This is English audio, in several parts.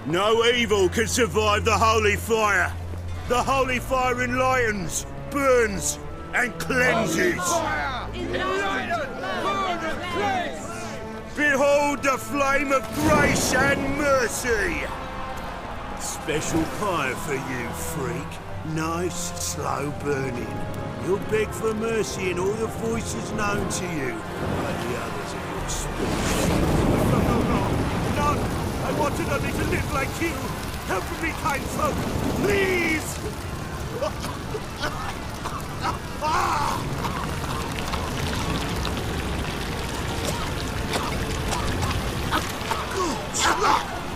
No evil can survive the holy fire. The holy fire enlightens, burns, and cleanses. Behold the flame of grace and mercy. Special fire for you, freak. Nice, slow burning. You'll beg for mercy in all the voices known to you, like the others of your species. No! I wanted only to live like you. Help me, kind folk, please!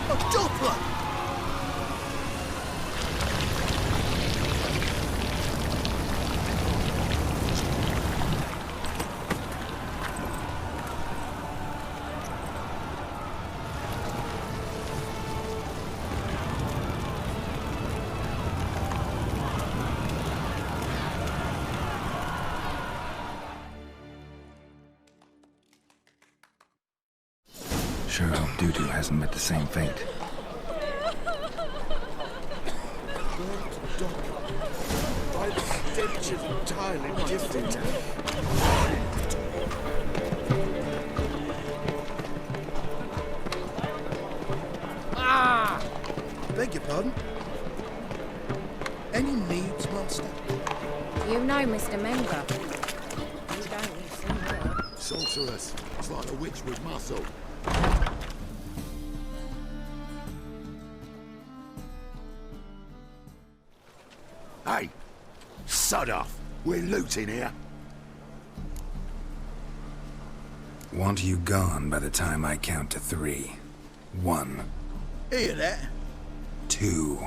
A Doppler! Sure hope Doo-Doo hasn't met the same fate. My stench is entirely different. Beg your pardon? Any needs, Master? You know, Mr. Member. You don't need some more. Sorceress. It's like a witch with muscle. Hey! Sod off! We're looting here. Want you gone by the time I count to 3. 1. Hear that? 2.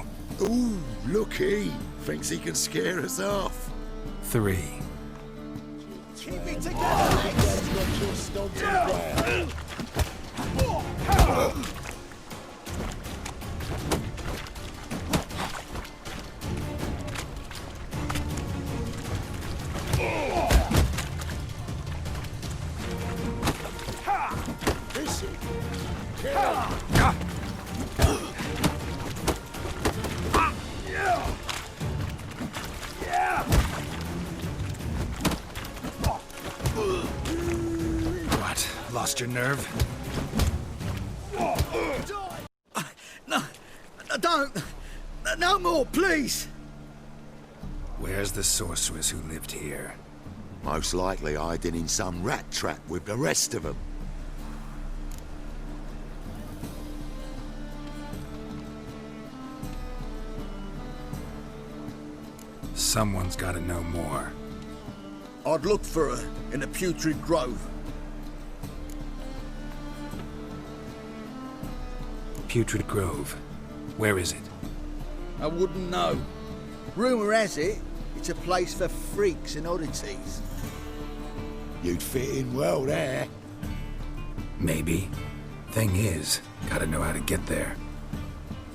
Ooh, look he! Thinks he can scare us off. 3. Keep it together, What? Lost your nerve? No, don't! No more, please! Where's the sorceress who lived here? Most likely hiding in some rat trap with the rest of them. Someone's gotta know more. I'd look for her in the Putrid Grove. Putrid Grove. Where is it? I wouldn't know. Rumour has it, it's a place for freaks and oddities. You'd fit in well there. Maybe. Thing is, gotta know how to get there.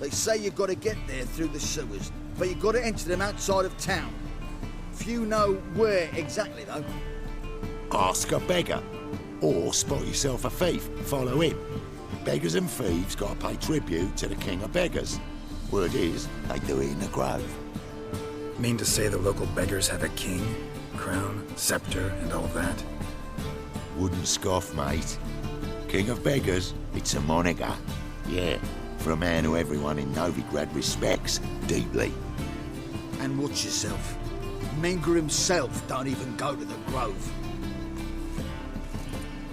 They say you've got to get there through the sewers, but you've got to enter them outside of town. Few know where exactly, though. Ask a beggar. Or spot yourself a thief, follow him. Beggars and thieves gotta pay tribute to the king of beggars. Word is, they do it in the grove. Mean to say the local beggars have a king, crown, scepter, and all that? Wouldn't scoff, mate. King of beggars, it's a moniker. Yeah, for a man who everyone in Novigrad respects deeply. And watch yourself. Menger himself don't even go to the grove.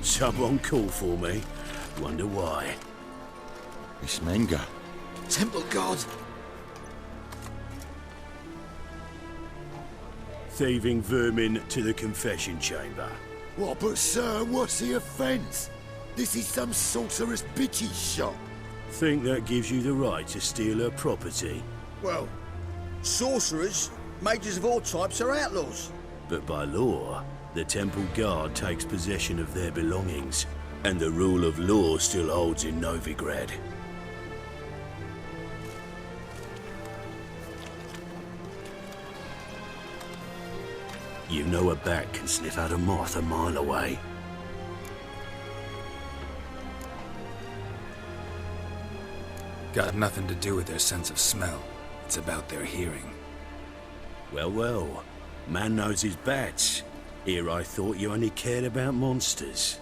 Someone call for me. Wonder why. It's Menger. Temple guard. Thieving vermin to the confession chamber. What, but sir, what's the offence? This is some sorceress bitch's shop. Think that gives you the right to steal her property? Well, sorcerers, mages of all types are outlaws. But by law, the temple guard takes possession of their belongings, and the rule of law still holds in Novigrad. You know a bat can sniff out a moth a mile away. Got nothing to do with their sense of smell. It's about their hearing. Well, well. Man knows his bats. Here I thought you only cared about monsters.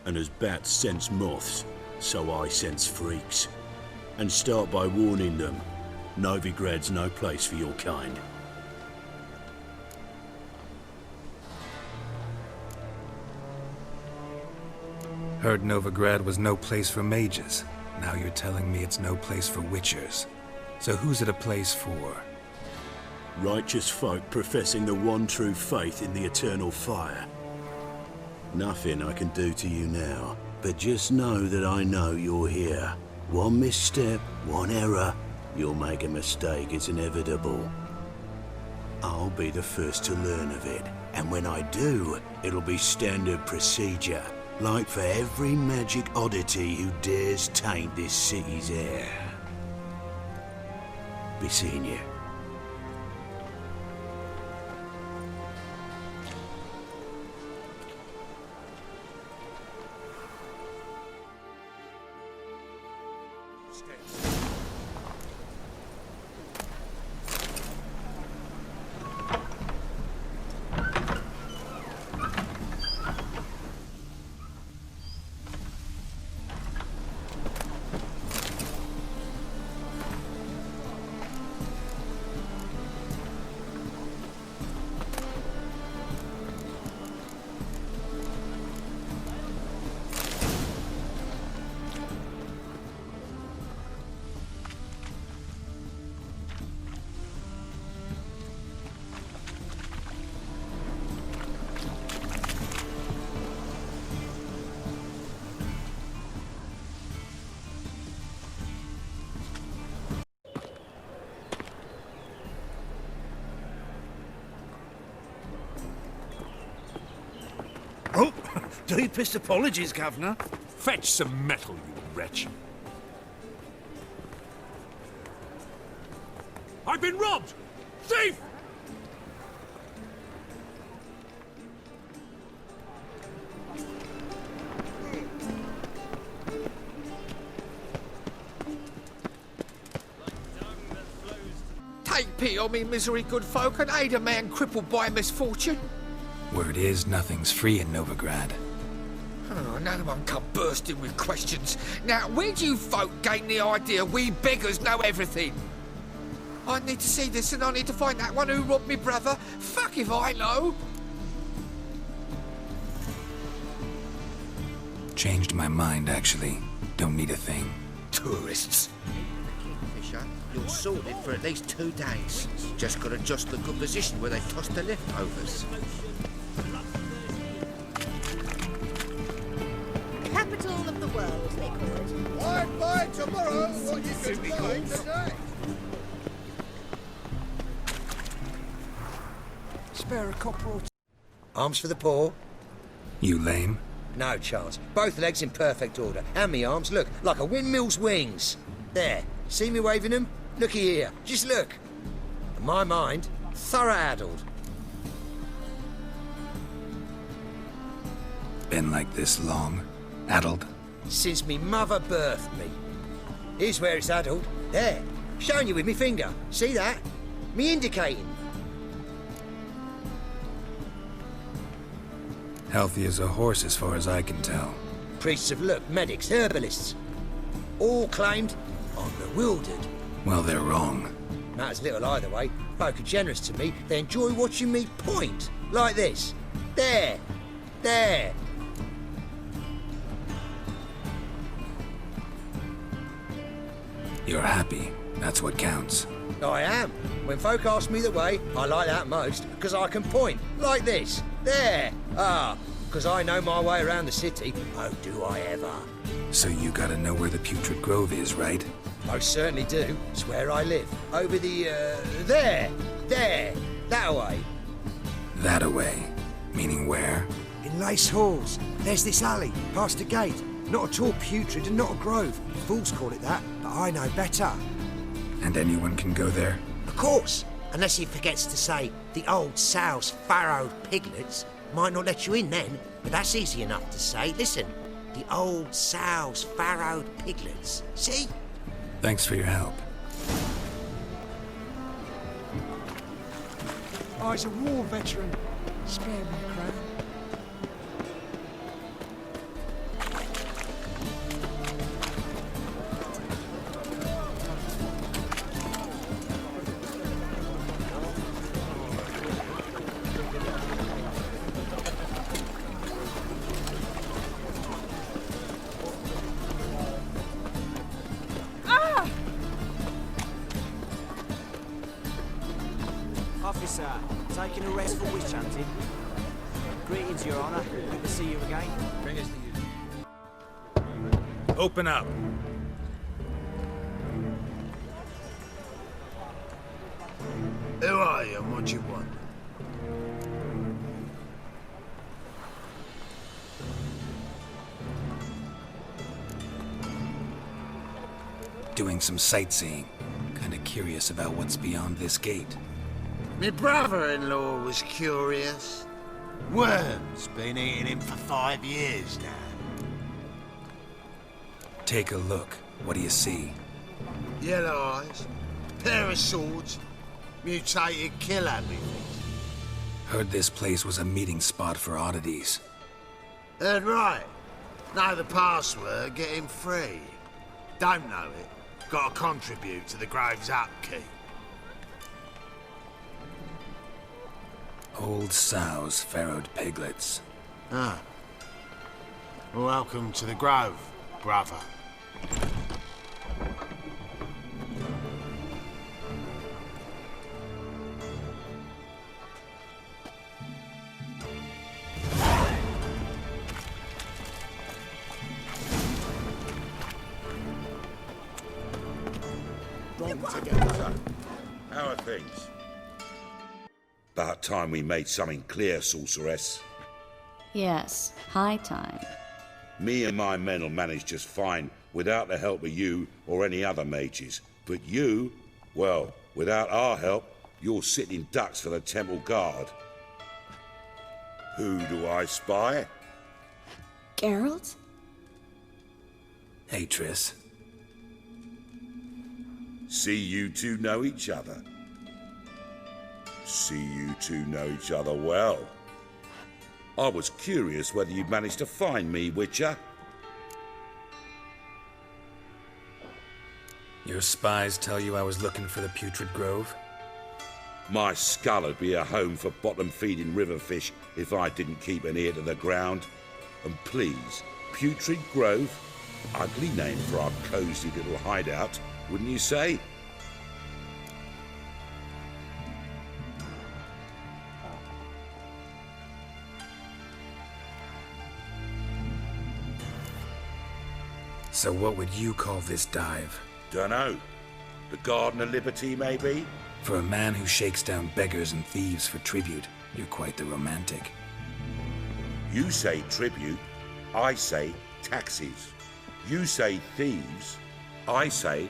And as bats sense moths, so I sense freaks. And start by warning them. Novigrad's no place for your kind. Heard Novigrad was no place for mages. Now you're telling me it's no place for witchers. So who's it a place for? Righteous folk professing the one true faith in the eternal fire. Nothing I can do to you now, but just know that I know you're here. One misstep, one error, you'll make a mistake, it's inevitable. I'll be the first to learn of it, and when I do, it'll be standard procedure, like for every magic oddity who dares taint this city's air. Be seeing you. Oh, deepest apologies, Governor. Fetch some metal, you wretch. I've been robbed! Thief! Take pity on me, misery, good folk, and aid a man crippled by misfortune. Word is, nothing's free in Novigrad. Oh, no one come bursting with questions. Now, where do you folk gain the idea we beggars know everything? I need to see this, and I need to find that one who robbed me brother. Fuck if I know. Changed my mind, actually. Don't need a thing. Tourists. Kingfisher, you're sorted for at least 2 days. Just gotta adjust the good position where they toss the leftovers. Capital of the world, they call it. I'd buy tomorrow what you can buy today. Spare a copper or two. Arms for the poor? You lame? No chance. Both legs in perfect order. And me arms, look, like a windmill's wings. There. See me waving them? Looky here. Just look. In my mind, thorough addled. Been like this long? Addled? Since me mother birthed me. Here's where it's addled. There. Showing you with me finger. See that? Me indicating. Healthy as a horse as far as I can tell. Priests of look, medics, herbalists. All claimed I'm bewildered. Well, they're wrong. Matters little either way. Folk are generous to me. They enjoy watching me point. Like this. There. There. You're happy. That's what counts. I am. When folk ask me the way, I like that most, because I can point. Like this. There. Ah, because I know my way around the city. Oh, do I ever. So you gotta know where the Putrid Grove is, right? Most certainly do. It's where I live. Over the, there. There. That way. That away. Meaning where? In Lace Halls. There's this alley, past a gate. Not at all putrid and not a grove. Fools call it that, but I know better. And anyone can go there? Of course. Unless he forgets to say, the old sow's farrowed piglets might not let you in then, but that's easy enough to say. Listen, the old sow's farrowed piglets. See? Thanks for your help. Oh, he's a war veteran. Spare me a crown. Officer, taking a rest for witch hunting. Greetings, Your Honour. Good to see you again. Bring us to you. Open up. Who are you and what do you want? Doing some sightseeing. Kinda curious about what's beyond this gate. My brother-in-law was curious. Worms been eating him for 5 years now. Take a look. What do you see? Yellow eyes, pair of swords, mutated killer minions. Heard this place was a meeting spot for oddities. Heard right. Know the password, get him free. Don't know it. Gotta contribute to the Grove's upkeep. Old sows, farrowed piglets. Ah. Welcome to the Grove, brother. How are things? About time we made something clear, sorceress. Yes, high time. Me and my men will manage just fine without the help of you or any other mages. But you, well, without our help, you're sitting ducks for the temple guard. Who do I spy? Geralt? Hey, Triss. See you two know each other. See you two know each other well. I was curious whether you'd managed to find me, Witcher. Your spies tell you I was looking for the Putrid Grove? My skull would be a home for bottom-feeding river fish if I didn't keep an ear to the ground. And please, Putrid Grove? Ugly name for our cosy little hideout, wouldn't you say? So what would you call this dive? Dunno. The Garden of Liberty, maybe? For a man who shakes down beggars and thieves for tribute, you're quite the romantic. You say tribute, I say taxes. You say thieves, I say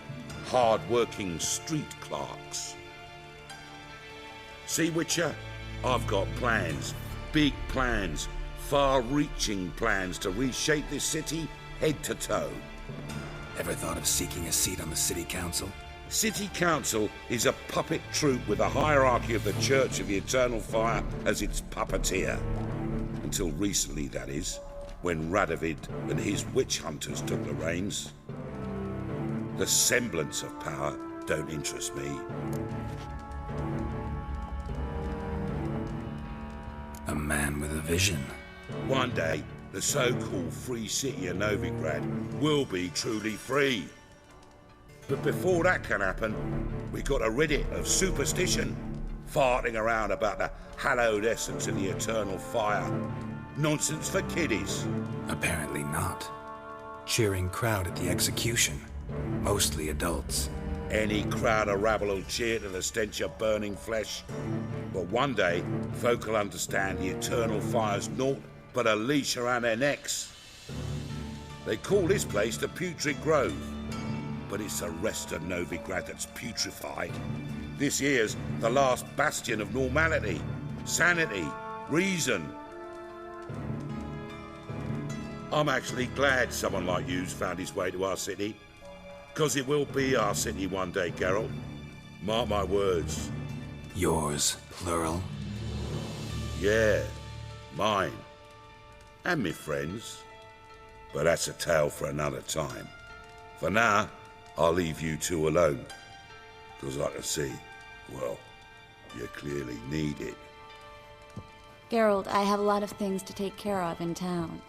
hard-working street clerks. See, Witcher, I've got plans, big plans, far-reaching plans to reshape this city head to toe. Ever thought of seeking a seat on the city council? City council is a puppet troupe with a hierarchy of the Church of the Eternal Fire as its puppeteer. Until recently, that is, when Radovid and his witch hunters took the reins. The semblance of power don't interest me. A man with a vision. One day, the so-called free city of Novigrad will be truly free. But before that can happen, we got to rid it of superstition, farting around about the hallowed essence of the eternal fire. Nonsense for kiddies. Apparently not. Cheering crowd at the execution. Mostly adults. Any crowd of rabble will cheer to the stench of burning flesh. But one day, folk will understand the eternal fire's naught but a leash around their necks. They call this place the Putrid Grove, but it's the rest of Novigrad that's putrefied. This here's the last bastion of normality, sanity, reason. I'm actually glad someone like you's found his way to our city. Because it will be our city one day, Geralt. Mark my words. Yours, plural? Yeah, mine. And me friends. But that's a tale for another time. For now, I'll leave you two alone. Because I can see, well, you clearly need it. Geralt, I have a lot of things to take care of in town.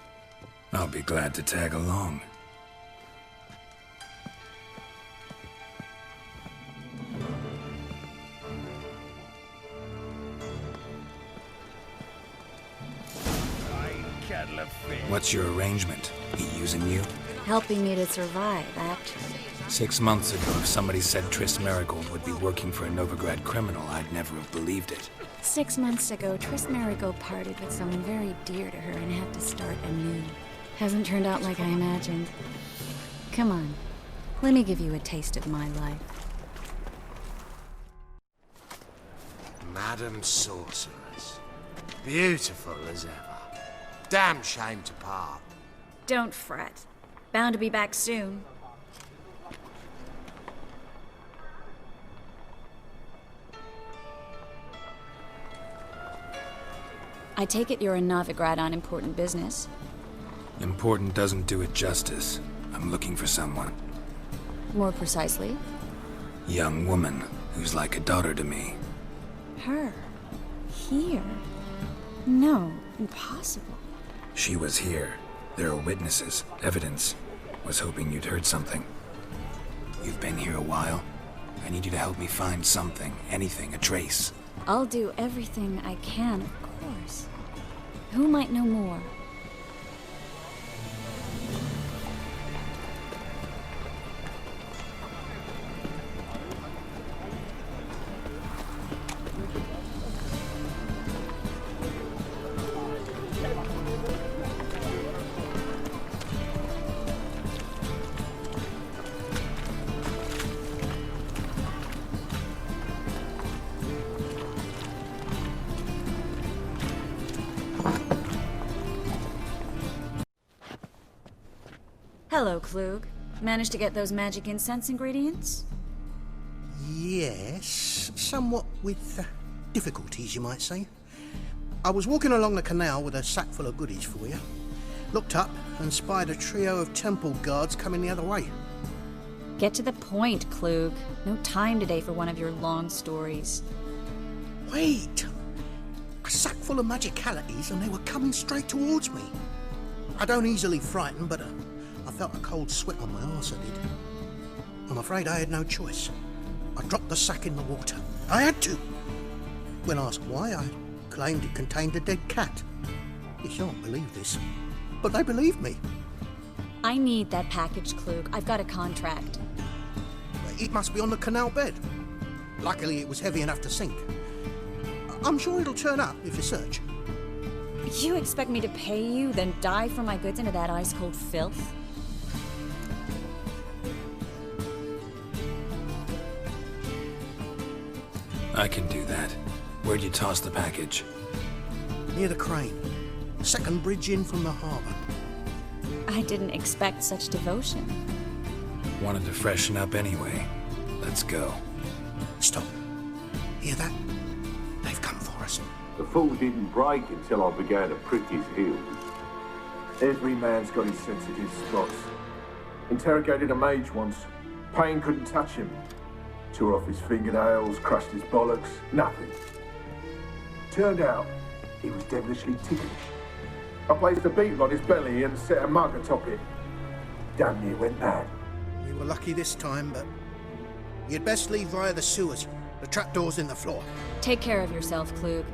I'll be glad to tag along. What's your arrangement? He using you? Helping me to survive, actually. 6 months ago, if somebody said Triss Merigold would be working for a Novigrad criminal, I'd never have believed it. 6 months ago, Triss Merigold parted with someone very dear to her and had to start anew. Hasn't turned out like I imagined. Come on, let me give you a taste of my life. Madam Sorceress. Beautiful as ever. Damn shame to part. Don't fret. Bound to be back soon. I take it you're in Novigrad on important business. Important doesn't do it justice. I'm looking for someone. More precisely? Young woman who's like a daughter to me. Her? Here? No, impossible. She was here. There are witnesses, evidence. Was hoping you'd heard something. You've been here a while. I need you to help me find something, anything, a trace. I'll do everything I can, of course. Who might know more? Hello, Klug. Managed to get those magic incense ingredients? Yes, somewhat with difficulties, you might say. I was walking along the canal with a sack full of goodies for you. Looked up and spied a trio of temple guards coming the other way. Get to the point, Klug. No time today for one of your long stories. Wait! A sack full of magicalities and they were coming straight towards me. I don't easily frighten, but I felt a cold sweat on my arse, I did. I'm afraid I had no choice. I dropped the sack in the water. I had to. When asked why, I claimed it contained a dead cat. You shan't believe this, but they believed me. I need that package, Klug. I've got a contract. It must be on the canal bed. Luckily, it was heavy enough to sink. I'm sure it'll turn up if you search. You expect me to pay you, then dive for my goods into that ice-cold filth? I can do that. Where'd you toss the package? Near the crane. Second bridge in from the harbour. I didn't expect such devotion. Wanted to freshen up anyway. Let's go. Stop. Hear that? They've come for us. The fall didn't break until I began to prick his heels. Every man's got his sensitive spots. Interrogated a mage once. Pain couldn't touch him. Tore off his fingernails, crushed his bollocks, nothing. Turned out, he was devilishly ticklish. I placed a beetle on his belly and set a mug atop it. Damn near went mad. We were lucky this time, but you'd best leave via the sewers. The trapdoor's in the floor. Take care of yourself, Klug.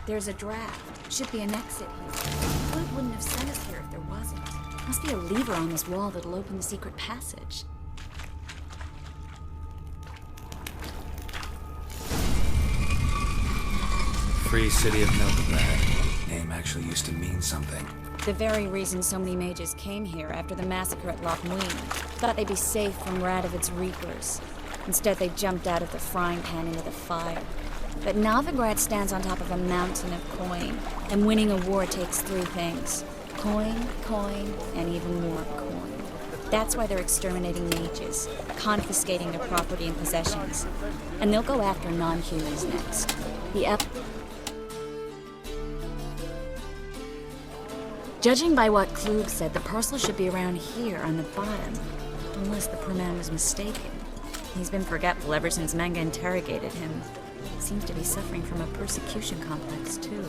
There's a draft. Should be an exit here. Flood wouldn't have sent us here if there wasn't. Must be a lever on this wall that'll open the secret passage. Free City of Novigrad. Name actually used to mean something. The very reason so many mages came here after the massacre at Loch Muin. Thought they'd be safe from Radovid's reapers. Instead, they jumped out of the frying pan into the fire. But Novigrad stands on top of a mountain of coin, and winning a war takes three things. Coin, coin, and even more coin. That's why they're exterminating mages, confiscating their property and possessions. And they'll go after non-humans next. Judging by what Klug said, the parcel should be around here on the bottom. Unless the poor man was mistaken. He's been forgetful ever since Manga interrogated him. Seems to be suffering from a persecution complex, too.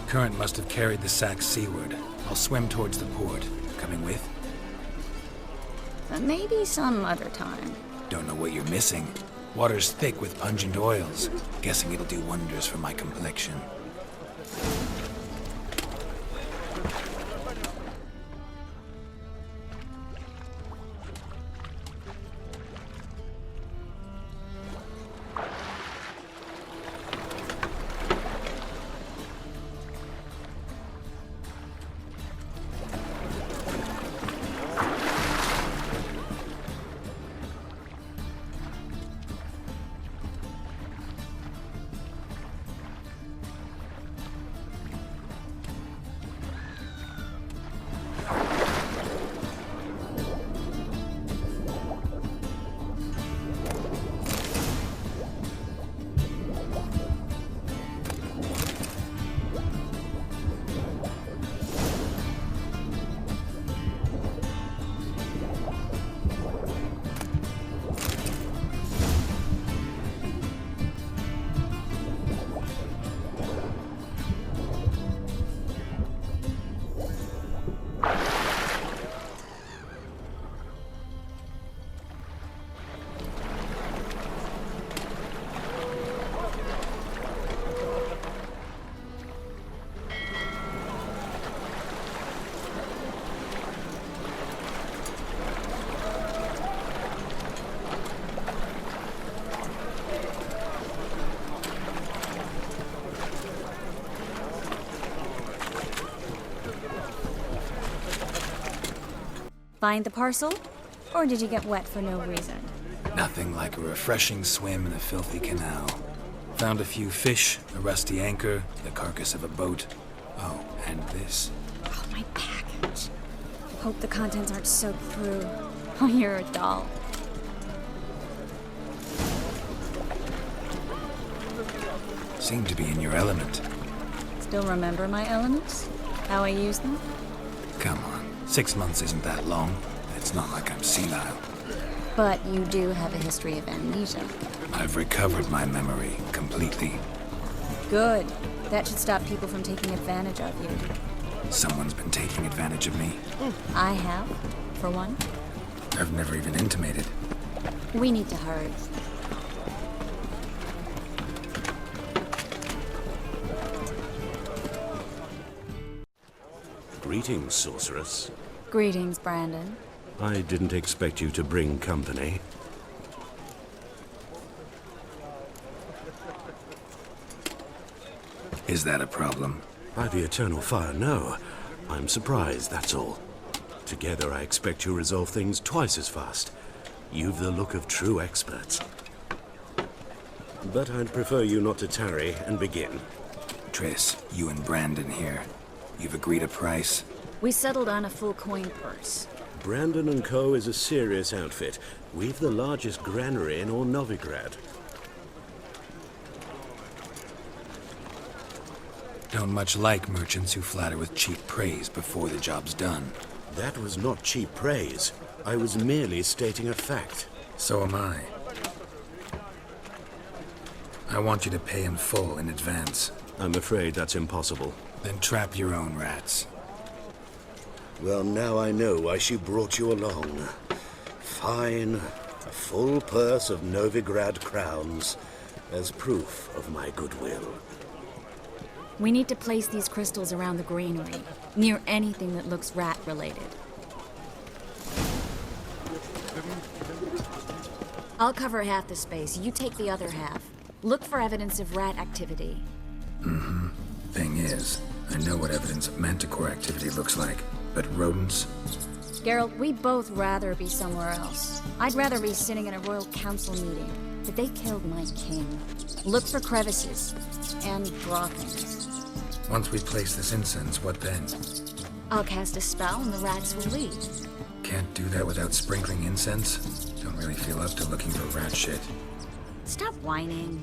Current must have carried the sack seaward. I'll swim towards the port. Coming with? Maybe some other time. Don't know what you're missing. Water's thick with pungent oils. Guessing it'll do wonders for my complexion. Find the parcel? Or did you get wet for no reason? Nothing like a refreshing swim in a filthy canal. Found a few fish, a rusty anchor, the carcass of a boat. Oh, and this. Oh, my package. Hope the contents aren't soaked through. Oh, you're a doll. Seem to be in your element. Still remember my elements? How I use them? Come on. 6 months isn't that long. It's not like I'm senile. But you do have a history of amnesia. I've recovered my memory completely. Good. That should stop people from taking advantage of you. Someone's been taking advantage of me. I have, for one. I've never even intimated. We need to hurry. Greetings, sorceress. Greetings, Brandon. I didn't expect you to bring company. Is that a problem? By the eternal fire, no. I'm surprised, that's all. Together, I expect you resolve things twice as fast. You've the look of true experts. But I'd prefer you not to tarry and begin. Triss, you and Brandon here. You've agreed a price? We settled on a full coin purse. Brandon & Co. is a serious outfit. We've the largest granary in all Novigrad. Don't much like merchants who flatter with cheap praise before the job's done. That was not cheap praise. I was merely stating a fact. So am I. I want you to pay in full in advance. I'm afraid that's impossible. Then trap your own rats. Well, now I know why she brought you along. Fine. A full purse of Novigrad crowns as proof of my goodwill. We need to place these crystals around the granary, near anything that looks rat-related. I'll cover half the space, you take the other half. Look for evidence of rat activity. Mm-hmm. Thing is, I know what evidence of manticore activity looks like, but rodents? Geralt, we'd both rather be somewhere else. I'd rather be sitting in a royal council meeting, but they killed my king. Look for crevices, and draw things. Once we place this incense, what then? I'll cast a spell and the rats will leave. Can't do that without sprinkling incense? Don't really feel up to looking for rat shit. Stop whining.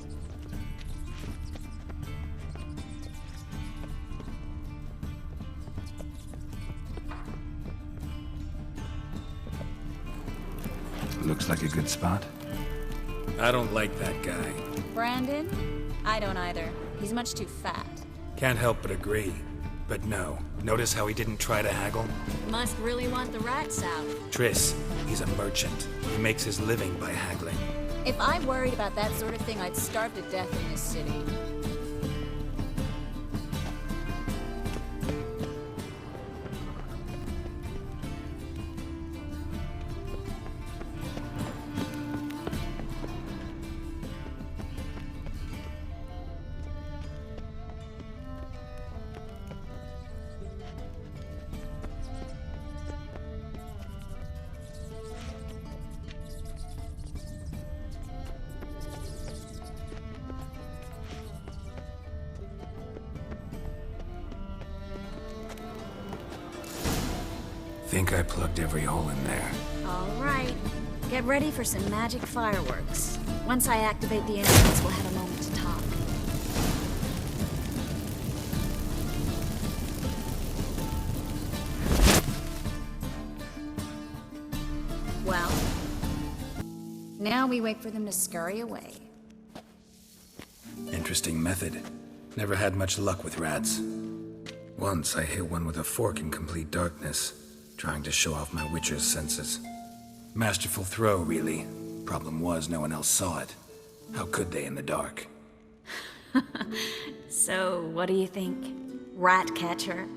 Looks like a good spot. I don't like that guy. Brandon? I don't either. He's much too fat. Can't help but agree. But no. Notice how he didn't try to haggle? Must really want the rats out. Triss, he's a merchant. He makes his living by haggling. If I worried about that sort of thing, I'd starve to death in this city. Think I plugged every hole in there. All right. Get ready for some magic fireworks. Once I activate the incense, we'll have a moment to talk. Well, now we wait for them to scurry away. Interesting method. Never had much luck with rats. Once I hit one with a fork in complete darkness, trying to show off my Witcher's senses. Masterful throw, really. Problem was, no one else saw it. How could they in the dark? So, what do you think? Rat catcher?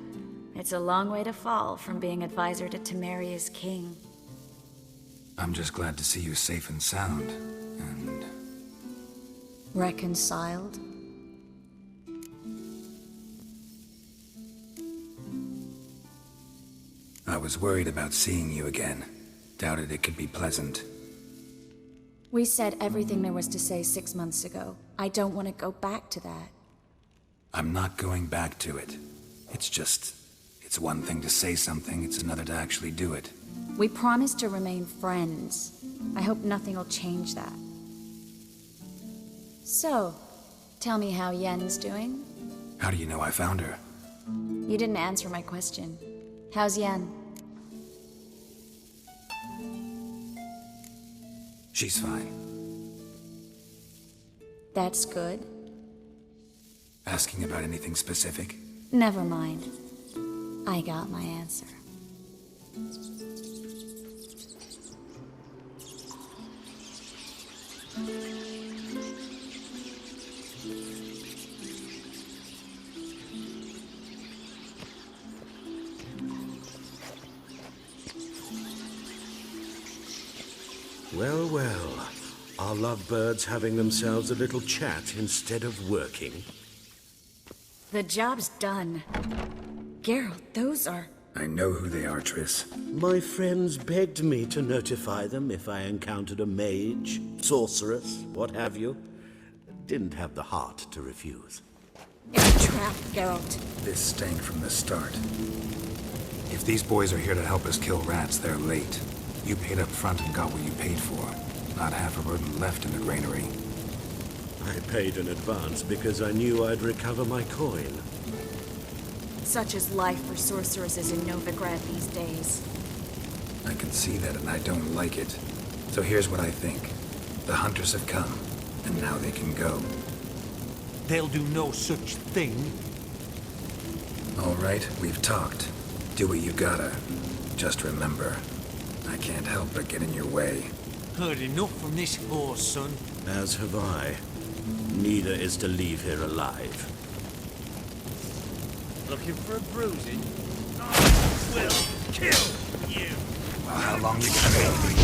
It's a long way to fall from being advisor to Temeria's king. I'm just glad to see you safe and sound, and... Reconciled? I was worried about seeing you again. Doubted it could be pleasant. We said everything there was to say 6 months ago. I don't want to go back to that. I'm not going back to it. It's just... it's one thing to say something, it's another to actually do it. We promised to remain friends. I hope nothing will change that. So, tell me how Yen's doing? How do you know I found her? You didn't answer my question. How's Yen? She's fine. That's good. Asking about anything specific? Never mind. I got my answer. Well, well. Are lovebirds having themselves a little chat instead of working? The job's done. Geralt, those are... I know who they are, Triss. My friends begged me to notify them if I encountered a mage, sorceress, what have you. Didn't have the heart to refuse. It's a trap, Geralt. This stank from the start. If these boys are here to help us kill rats, they're late. You paid up front and got what you paid for. Not half a rodent left in the granary. I paid in advance because I knew I'd recover my coin. Such is life for sorceresses in Novigrad these days. I can see that and I don't like it. So here's what I think. The hunters have come, and now they can go. They'll do no such thing. All right, we've talked. Do what you gotta. Just remember, I can't help but get in your way. Heard enough from this horse, son. As have I. Neither is to leave here alive. Looking for a bruising? I will kill you! Well, how long you gonna be?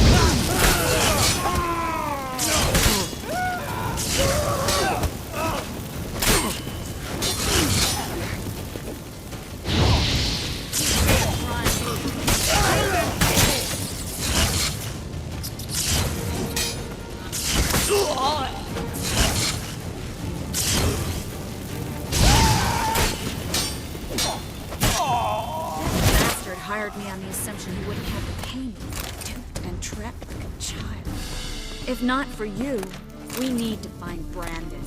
Hired me on the assumption he wouldn't have to pay me, duped and trapped like a child. If not for you, we need to find Brandon.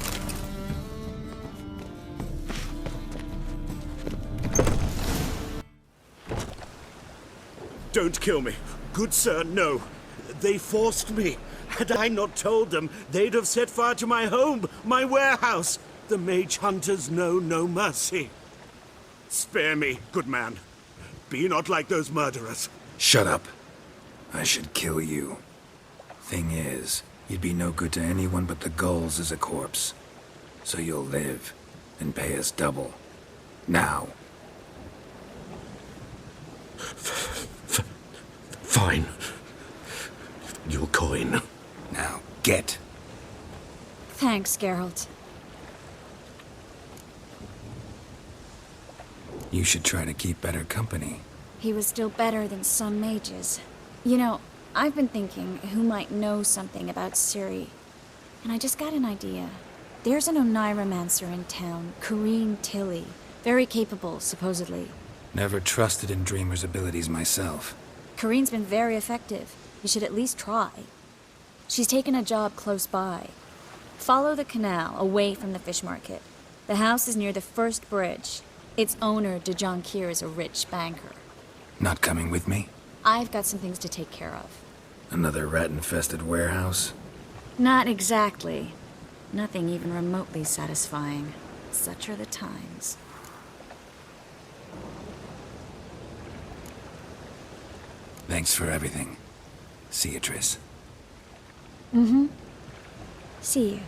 Don't kill me. Good sir, no. They forced me. Had I not told them, they'd have set fire to my home, my warehouse. The mage hunters know no mercy. Spare me, good man. Be not like those murderers. Shut up. I should kill you. Thing is, you'd be no good to anyone but the gulls as a corpse. So you'll live and pay us double. Now. Fine. Your coin. Now, get. Thanks, Geralt. You should try to keep better company. He was still better than some mages. You know, I've been thinking who might know something about Ciri. And I just got an idea. There's an Oneiromancer in town, Corrine Tilly. Very capable, supposedly. Never trusted in Dreamer's abilities myself. Corrine's been very effective. You should at least try. She's taken a job close by. Follow the canal, away from the fish market. The house is near the first bridge. Its owner, de Jonquier, is a rich banker. Not coming with me? I've got some things to take care of. Another rat-infested warehouse? Not exactly. Nothing even remotely satisfying. Such are the times. Thanks for everything. See you, Triss. Mm-hmm. See you.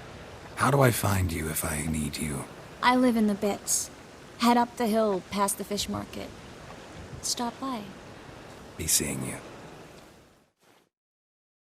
How do I find you if I need you? I live in the Bits. Head up the hill past the fish market. Stop by. Be seeing you.